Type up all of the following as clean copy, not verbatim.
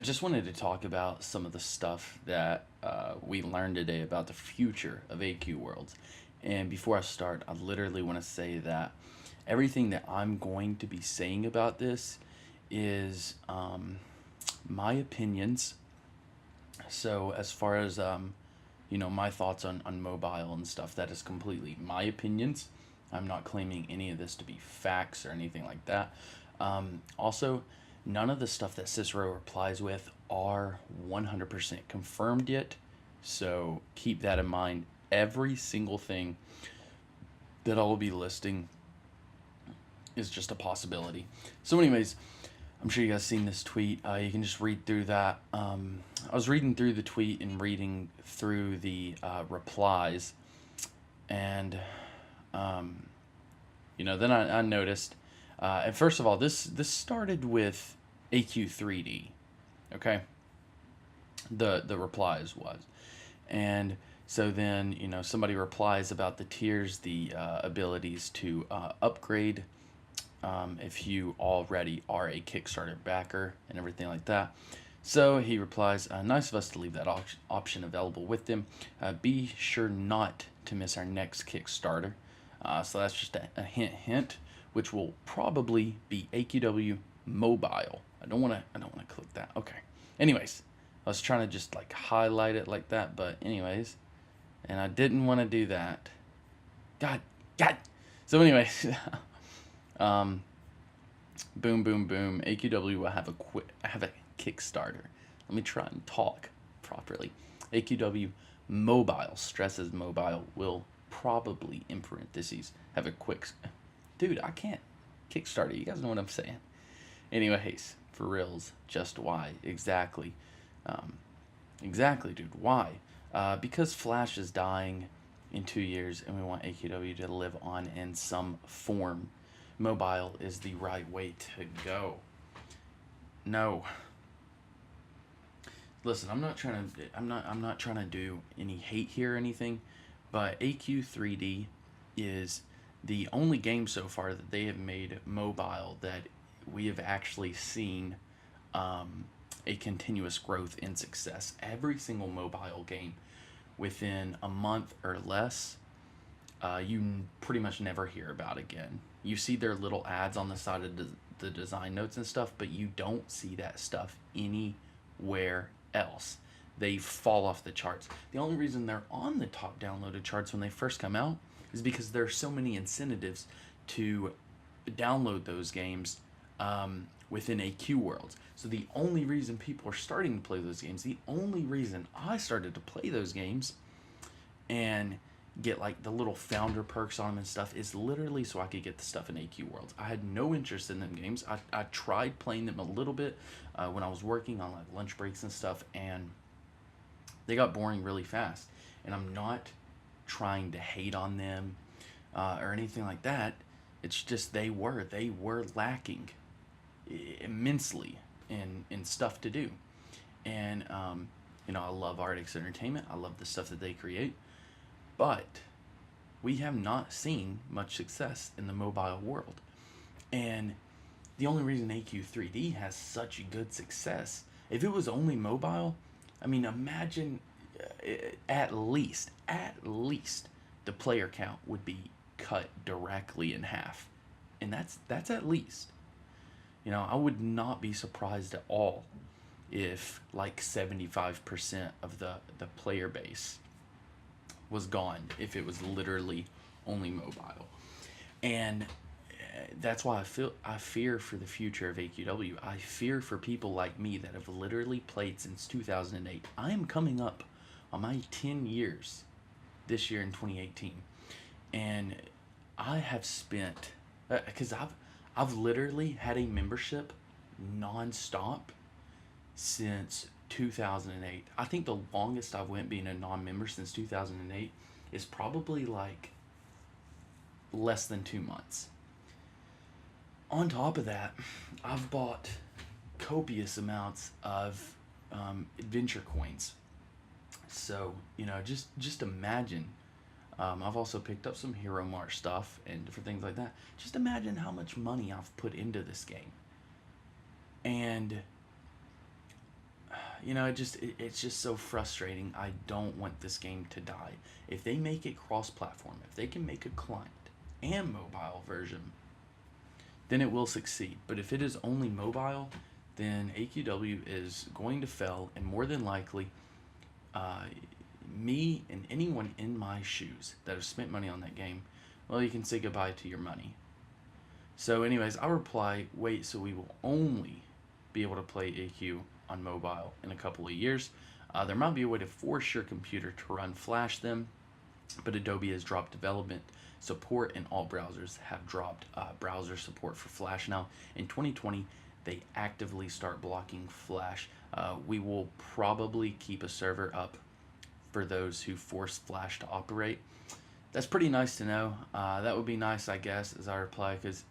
just wanted to talk about some of the stuff that we learned today about the future of AQ Worlds. And before I start, I literally want to say that everything that I'm going to be saying about this is my opinions. So as far as my thoughts on mobile and stuff, that is completely my opinions. I'm not claiming any of this to be facts or anything like that. Also, none of the stuff that Cicero replies with are 100% confirmed yet. So keep that in mind. Every single thing that I will be listing is just a possibility. So, anyways, I'm sure you guys seen this tweet. You can just read through that. I was reading through the tweet and reading through the replies, and then I noticed. And first of all, this started with AQ3D, okay. The replies was, and so then somebody replies about the tiers, the abilities to upgrade if you already are a Kickstarter backer and everything like that. So he replies, nice of us to leave that option available with them. Be sure not to miss our next Kickstarter. So that's just a hint, which will probably be AQW Mobile. I don't want to click that. Okay. Anyways, I was trying to just like highlight it like that, but anyways, and I didn't want to do that. God. So anyways, boom, boom, boom. AQW will have a Kickstarter. Let me try and talk properly. AQW Mobile, stresses mobile, will probably, in parentheses, have a quick... Dude, I can't Kickstarter. You guys know what I'm saying. Anyways, for reals, just why? Exactly. Exactly, dude. Why? Because Flash is dying in 2 years and we want AQW to live on in some form. Mobile is the right way to go. No. Listen, I'm not trying to do any hate here or anything, but AQ3D is the only game so far that they have made mobile that we have actually seen a continuous growth in success. Every single mobile game within a month or less, you pretty much never hear about again. You see their little ads on the side of the design notes and stuff, but you don't see that stuff anywhere else. They fall off the charts. The only reason they're on the top downloaded charts when they first come out is because there are so many incentives to download those games within AQWorlds. So the only reason people are starting to play those games, the only reason I started to play those games and get like the little founder perks on them and stuff is literally so I could get the stuff in AQWorlds. I had no interest in them games. I tried playing them a little bit when I was working on like lunch breaks and stuff, and they got boring really fast. And I'm not trying to hate on them or anything like that. It's just they were lacking immensely in stuff to do. And I love Artix Entertainment. I love the stuff that they create. But we have not seen much success in the mobile world. And the only reason AQ3D has such good success, if it was only mobile, I mean, imagine at least the player count would be cut directly in half. And that's at least. I would not be surprised at all if like 75% of the player base was gone if it was literally only mobile. And that's why I fear for the future of AQW. I fear for people like me that have literally played since 2008. I am coming up on my 10 years this year in 2018, and I have spent because I've literally had a membership non-stop since 2008. I think the longest I've went being a non-member since 2008 is probably like less than 2 months. On top of that, I've bought copious amounts of adventure coins. So just imagine. I've also picked up some Hero Mart stuff and different things like that. Just imagine how much money I've put into this game. And it's just so frustrating. I don't want this game to die. If they make it cross-platform, if they can make a client and mobile version, then it will succeed. But if it is only mobile, then AQW is going to fail, and more than likely, me and anyone in my shoes that have spent money on that game, well, you can say goodbye to your money. So anyways, I'll reply, wait, so we will only be able to play AQ on mobile in a couple of years. There might be a way to force your computer to run Flash then, but Adobe has dropped development support, and all browsers have dropped browser support for Flash now. In 2020, they actively start blocking Flash. We will probably keep a server up for those who force Flash to operate. That's pretty nice to know. That would be nice, I guess, as I reply, because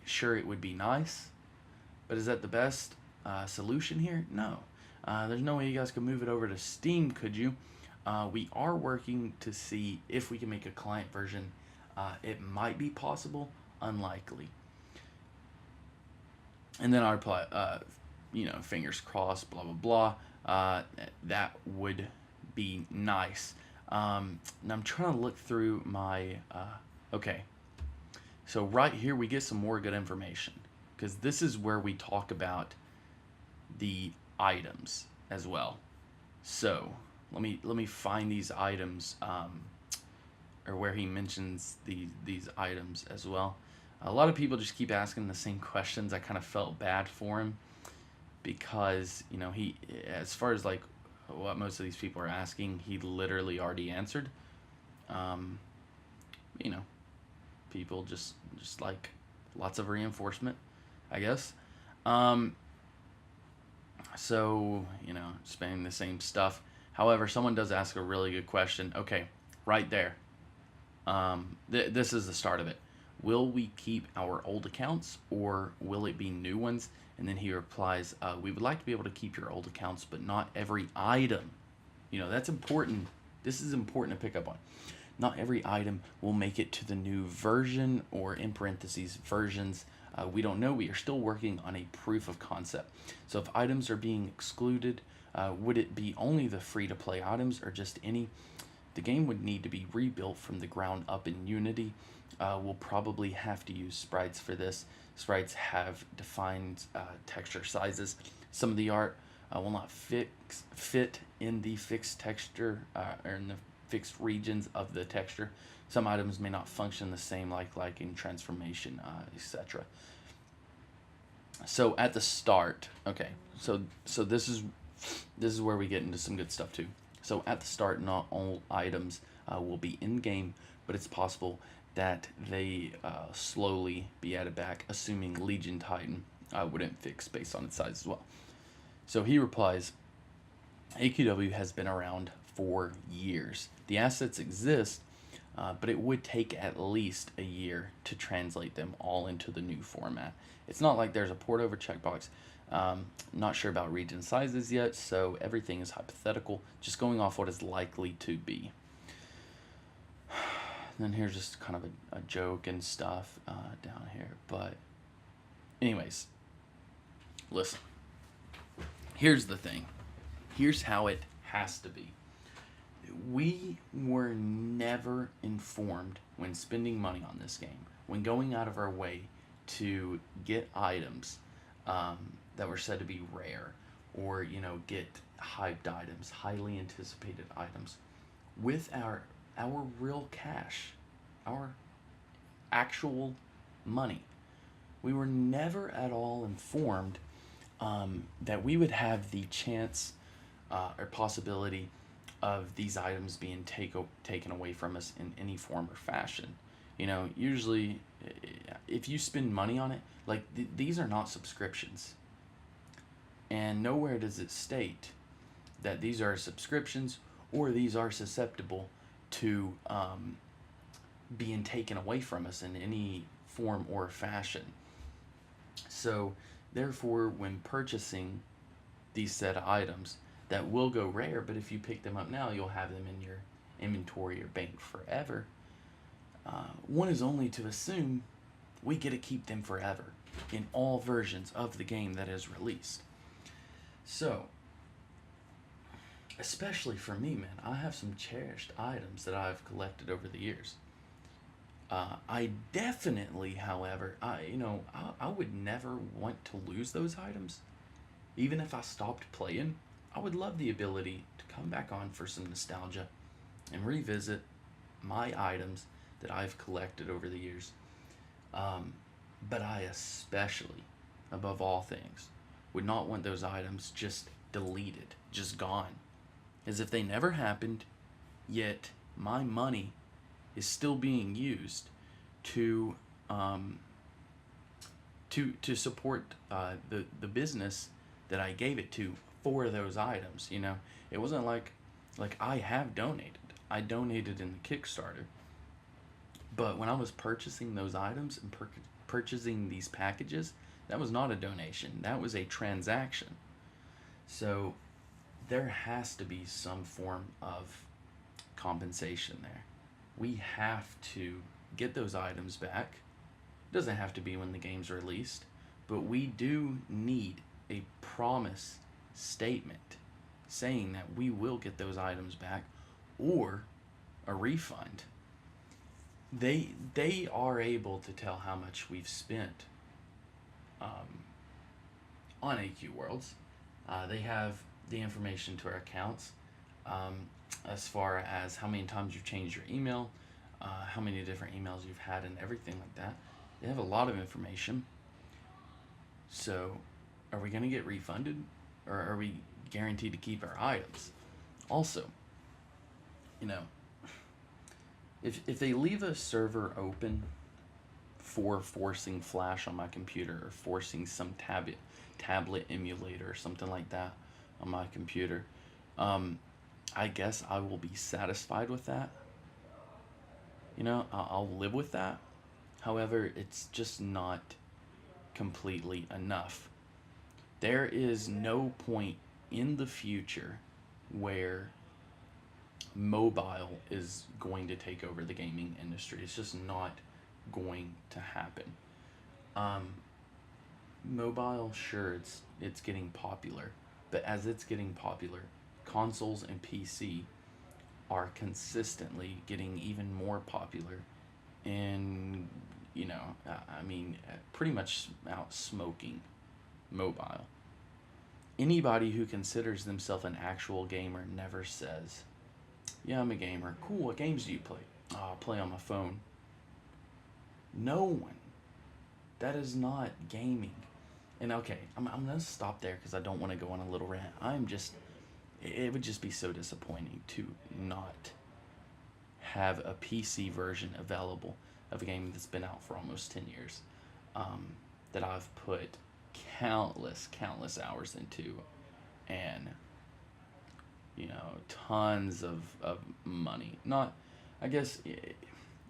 sure, it would be nice, but is that the best solution here? No. There's no way you guys could move it over to Steam, could you? We are working to see if we can make a client version. It might be possible, unlikely. And then I reply, fingers crossed, blah, blah, blah. That would be nice. And I'm trying to look through my, okay. So right here, we get some more good information, because this is where we talk about the items as well. So let me find these items, or where he mentions these items as well. A lot of people just keep asking the same questions. I kind of felt bad for him, because he, as far as like what most of these people are asking, he literally already answered. People just like lots of reinforcement, I guess. So spending the same stuff. However, someone does ask a really good question. Okay, right there. This is the start of it. Will we keep our old accounts, or will it be new ones? And then he replies, we would like to be able to keep your old accounts, but not every item. That's important. This is important to pick up on. Not every item will make it to the new version, or in parentheses, versions. We don't know. We are still working on a proof of concept. So if items are being excluded, would it be only the free-to-play items, or just any? The game would need to be rebuilt from the ground up in Unity. We'll probably have to use sprites for this. Sprites have defined texture sizes. Some of the art will not fit in the fixed texture, or in the fixed regions of the texture. Some items may not function the same, like lighting, transformation, etc. So at the start, okay, so this is where we get into some good stuff too. So at the start, not all items will be in game, but it's possible that they slowly be added back, assuming Legion Titan wouldn't fix based on its size as well. So he replies, AQW has been around for years. The assets exist, but it would take at least a year to translate them all into the new format. It's not like there's a port over checkbox. Not sure about region sizes yet, so everything is hypothetical, just going off what is likely to be. Then here's just kind of a joke and stuff down here. But anyways, listen. Here's the thing. Here's how it has to be. We were never informed when spending money on this game, when going out of our way to get items that were said to be rare, or get hyped items, highly anticipated items, with our real cash, our actual money. We were never at all informed that we would have the chance or possibility of these items being taken away from us in any form or fashion. Usually if you spend money on it, like these are not subscriptions, and nowhere does it state that these are subscriptions or these are susceptible to being taken away from us in any form or fashion. So therefore, when purchasing these set of items that will go rare, but if you pick them up now, you'll have them in your inventory or bank forever. One is only to assume we get to keep them forever in all versions of the game that is released. So especially for me, man, I have some cherished items that I've collected over the years. I definitely, however, I would never want to lose those items. Even if I stopped playing, I would love the ability to come back on for some nostalgia and revisit my items that I've collected over the years. Um, but I especially, above all things, would not want those items just deleted, just gone, as if they never happened, yet my money is still being used to um, to support the business that I gave it to for those items. It wasn't like I have donated. I donated in the Kickstarter, but when I was purchasing those items and purchasing these packages, that was not a donation. That was a transaction. So there has to be some form of compensation there. We have to get those items back. It doesn't have to be when the game's released, but we do need a promise statement saying that we will get those items back or a refund. They are able to tell how much we've spent um, on AQ Worlds. They have the information to our accounts, um, as far as how many times you've changed your email, how many different emails you've had, and everything like that. They have a lot of information. So, are we going to get refunded, or are we guaranteed to keep our items? Also, you know, if they leave a server open for forcing Flash on my computer or forcing some tablet emulator or something like that on my computer, um, I guess I will be satisfied with that. I'll live with that. However, it's just not completely enough. There is no point in the future where mobile is going to take over the gaming industry. It's just not going to happen. Um, Mobile, sure, it's getting popular, but as it's getting popular, consoles and PC are consistently getting even more popular, and pretty much out smoking mobile. Anybody who considers themselves an actual gamer never says, "Yeah, I'm a gamer." Cool. What games do you play? Oh, I play on my phone. No one. That is not gaming. And okay, I'm gonna stop there because I don't want to go on a little rant. It would just be so disappointing to not have a PC version available of a game that's been out for almost 10 years, um, that I've put countless hours into, and tons of money. Not, I guess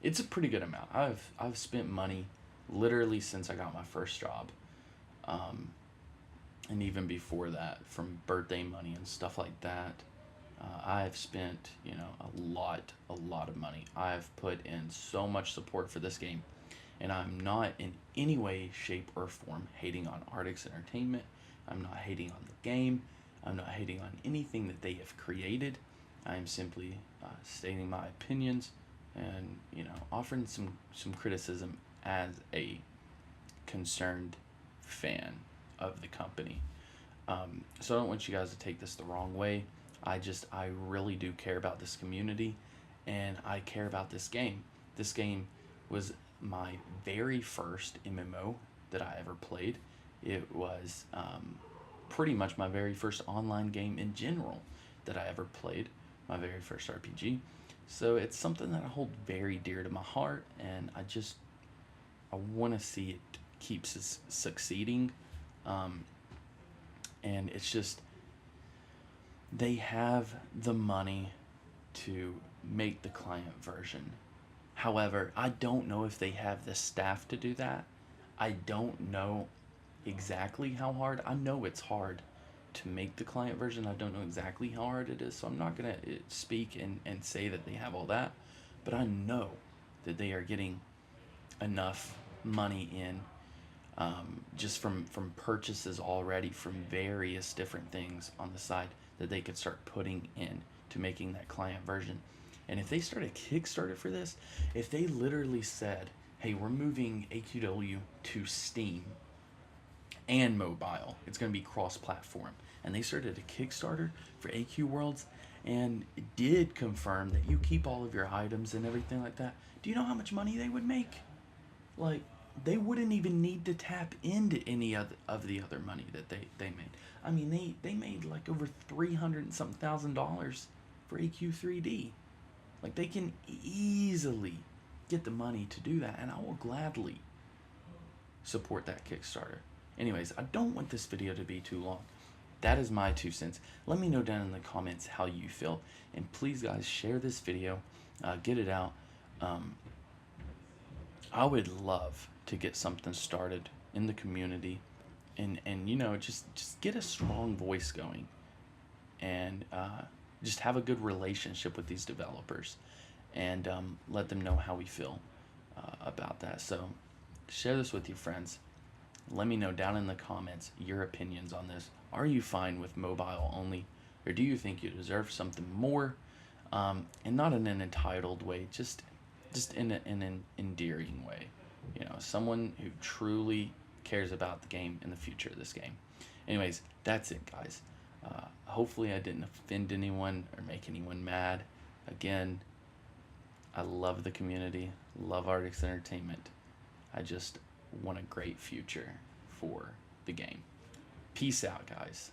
it's a pretty good amount. I've spent money literally since I got my first job, um, and even before that, from birthday money and stuff like that. I've spent a lot of money. I've put in so much support for this game, and I'm not in any way, shape, or form hating on Artix Entertainment. I'm not hating on the game. I'm not hating on anything that they have created. I am simply stating my opinions and offering some criticism as a concerned fan of the company. So I don't want you guys to take this the wrong way. I really do care about this community, and I care about this game. This game was my very first MMO that I ever played. It was pretty much my very first online game in general that I ever played, my very first RPG. So it's something that I hold very dear to my heart, and I want to see it keeps succeeding. Um, and it's just, they have the money to make the client version. However, I don't know if they have the staff to do that. I don't know exactly how hard. I know it's hard to make the client version. I don't know exactly how hard it is, so I'm not going to speak and say that they have all that. But I know that they are getting enough money in, just from purchases already from various different things on the side, that they could start putting in to making that client version. And if they start a Kickstarter for this, if they literally said, hey, we're moving AQW to Steam and mobile, it's going to be cross-platform, and they started a Kickstarter for AQWorlds and did confirm that you keep all of your items and everything like that, do you know how much money they would make? Like, they wouldn't even need to tap into any of the other money that they made. I mean, they made like over 300 and something $1,000 for AQ3D. Like, they can easily get the money to do that, and I will gladly support that Kickstarter. Anyways, I don't want this video to be too long. That is my 2 cents. Let me know down in the comments how you feel, and please guys, share this video, get it out. I would love to get something started in the community, and you know, just get a strong voice going, and just have a good relationship with these developers, and let them know how we feel about that. So share this with your friends. Let me know down in the comments your opinions on this. Are you fine with mobile only, or do you think you deserve something more? And not in an entitled way, just in an endearing way. You know, someone who truly cares about the game and the future of this game. Anyways, that's it, guys. Hopefully I didn't offend anyone or make anyone mad. Again, I love the community, love Artix Entertainment. I just want a great future for the game. Peace out, guys.